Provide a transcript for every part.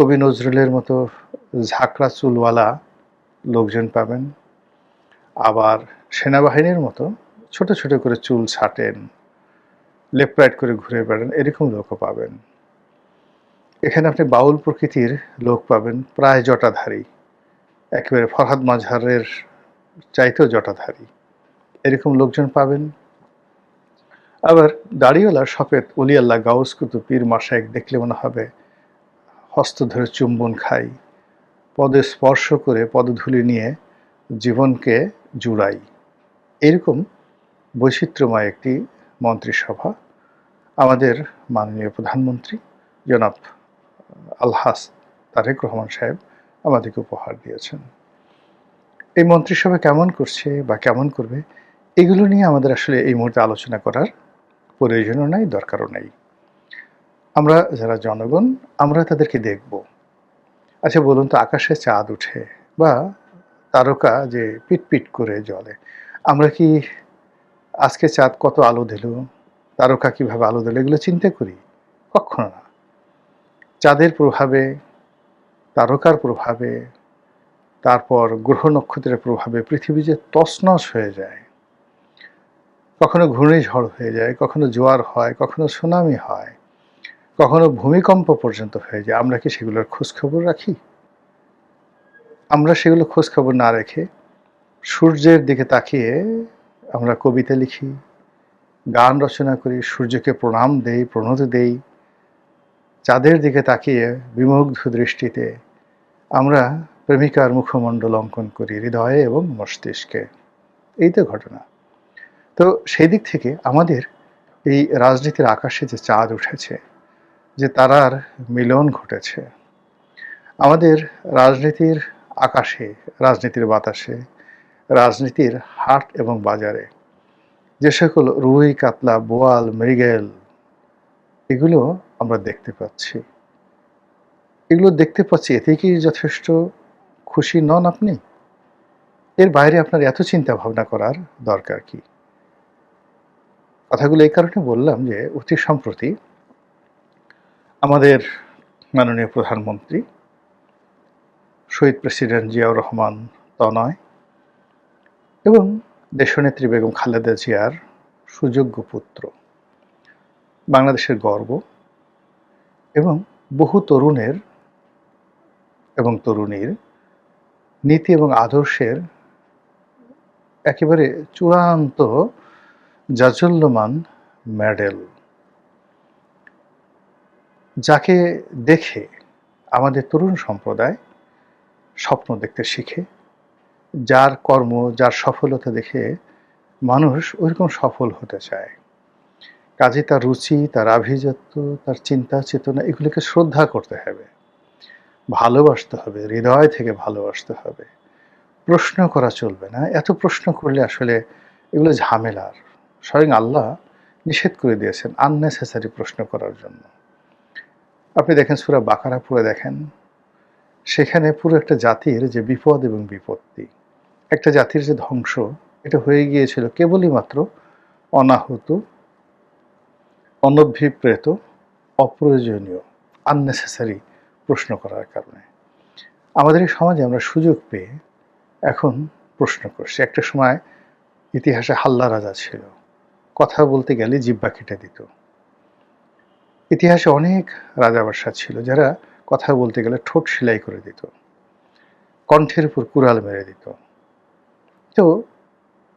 কবি নজরুলের মতো ঝাঁকড়া চুলওয়ালা লোকজন পাবেন, আবার সেনাবাহিনীর মতো ছোট ছোট করে চুল ছাঁটেন, লেফট রাইট করে ঘুরে বেড়ান, এরকম লোকও পাবেন। এখানে আপনি বাউল প্রকৃতির লোক পাবেন, প্রায় জটাধারী, একেবারে ফরহাদ মাঝহারের চাইতেও জটাধারী, এরকম লোকজন পাবেন। আবার দাড়িওয়ালা সফেদ অলি আল্লাহ গাউস কুতুব পীর মাশায়েখ দেখলে মনে হবে হস্ত ধরে চুম্বন খাই, পদে স্পর্শ করে পদধূলি নিয়ে জীবনকে জুড়াই, এরকম বৈচিত্র্যময় একটি মন্ত্রিসভা আমাদের মাননীয় প্রধানমন্ত্রী জনাব আলহাজ তারেক রহমান সাহেব আমাদেরকে উপহার দিয়েছেন। এই মন্ত্রিসভা কেমন করছে বা কেমন করবে, এগুলো নিয়ে আমাদের আসলে এই মুহূর্তে আলোচনা করার প্রয়োজনও নাই, দরকারও নেই। আমরা যারা জনগণ, আমরা তাদেরকে দেখব। আচ্ছা বলুন তো, আকাশে চাঁদ উঠে বা তারকা যে পিটপিট করে জ্বলে, আমরা কি আজকে চাঁদ কত আলো দিল, তারকা কিভাবে আলো দিল, এগুলো চিন্তা করি? কখনো না। চাঁদের প্রভাবে, তারকার প্রভাবে, তারপর গ্রহ নক্ষত্রের প্রভাবে পৃথিবী যে তছনছ হয়ে যায়, কখনো ঘূর্ণিঝড় হয়ে যায়, কখনো জোয়ার হয়, কখনো সুনামি হয়, কখনো ভূমিকম্প পর্যন্ত হয়ে যায়। আমরা কি সেগুলোর খোঁজখবর রাখি? আমরা সেগুলো খোঁজখবর না রেখে সূর্যের দিকে তাকিয়ে আমরা কবিতা লিখি, গান রচনা করি, সূর্যকে প্রণাম দেই, প্রণতি দেই। চাঁদের দিকে তাকিয়ে বিমুগ্ধ দৃষ্টিতে আমরা প্রেমিকার মুখমণ্ডল অঙ্কন করি হৃদয়ে এবং মস্তিষ্কে। এই তো ঘটনা। তো সেই দিক থেকে আমাদের এই রাজনীতির আকাশে যে চাঁদ উঠেছে, যে তারার মিলন ঘটেছে, আমাদের রাজনীতির আকাশে, রাজনীতির বাতাসে, রাজনীতির হাট এবং বাজারে যে সকল রুই, কাতলা, বোয়াল, মৃগেল, এগুলো আমরা দেখতে পাচ্ছি। এগুলো দেখতে পাচ্ছি, এতে কি যথেষ্ট খুশি নন আপনি? এর বাইরে আপনার এত চিন্তা ভাবনা করার দরকার কি? কথাগুলো এই কারণে বললাম যে অতি সম্প্রতি আমাদের মাননীয় প্রধানমন্ত্রী শহীদ প্রেসিডেন্ট জিয়াউর রহমান তনয় এবং দেশনেত্রী বেগম খালেদা জিয়ার সুযোগ্য পুত্র, বাংলাদেশের গর্ব এবং বহু তরুণের এবং তরুণীর নীতি এবং আদর্শের একেবারে চূড়ান্ত জাজ্বল্যমান মেডেল, যাকে দেখে আমাদের তরুণ সম্প্রদায় স্বপ্ন দেখতে শিখে, যার কর্ম, যার সফলতা দেখে মানুষ ওইরকম সফল হতে চায়। কাজে তার রুচি, তার আভিজাত্য, তার চিন্তা চেতনা, এগুলোকে শ্রদ্ধা করতে হবে, ভালোবাসতে হবে, হৃদয় থেকে ভালোবাসতে হবে। প্রশ্ন করা চলবে না। এত প্রশ্ন করলে আসলে এগুলো ঝামেলার। স্বয়ং আল্লাহ নিষেধ করে দিয়েছেন আননেসেসারি প্রশ্ন করার জন্য। আপনি দেখেন সূরা বাকারা পড়ে দেখেন, সেখানে পুরো একটা জাতির যে বিপদ এবং বিপত্তি, একটা জাতির যে ধ্বংস, এটা হয়ে গিয়েছিল কেবলই মাত্র অনাহুত, অনভিপ্রেত, অপ্রয়োজনীয়, আননেসেসারি প্রশ্ন করার কারণে। আমাদের এই সমাজে আমরা সুযোগ পেয়ে এখন প্রশ্ন করছি। একটা সময় ইতিহাসে হাল্লা রাজা ছিল, কথা বলতে গেলে জিহ্বা কেটে দিত। ইতিহাসে অনেক রাজাবাদশা ছিল যারা কথা বলতে গেলে ঠোঁট সেলাই করে দিত, কণ্ঠের উপর কুড়াল মেরে দিত। তো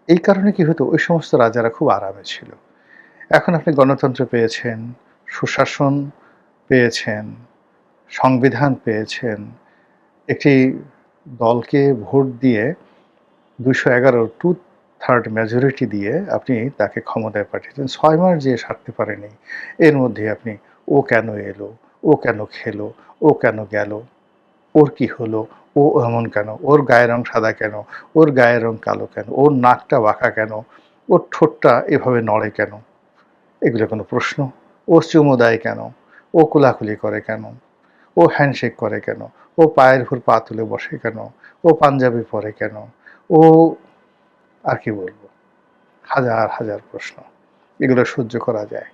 এই কারণে কি হতো, ওই সমস্ত রাজারা খুব আরামে ছিল। এখন আপনি গণতন্ত্র পেয়েছেন, সুশাসন পেয়েছেন, সংবিধান পেয়েছেন, একটি দলকে ভোট দিয়ে ২১১ 2/3 মেজরিটি দিয়ে আপনি তাকে ক্ষমতায় পাঠিয়েছেন। ৬ মাস যে সারতে পারেনি, এর মধ্যে আপনি ও কেন এলো, ও কেন খেলো, ও কেন গেল, ওর কি হলো, ও এমন কেন, ওর গায়ের রং সাদা কেন, ওর গায়ের রং কালো কেন, ওর নাকটা বাঁকা কেন, ওর ঠোঁটটা এভাবে নড়ে কেন, এগুলো কোনো প্রশ্ন? ও চুমু দেয় কেন, ও কোলাকুলি করে কেন, ও হ্যান্ডশেক করে কেন, ও পায়ের উপর পা তুলে বসে কেন, ও পাঞ্জাবি পরে কেন, ও আর কি বলবো, হাজার হাজার প্রশ্ন। এগুলো সহ্য করা যায়?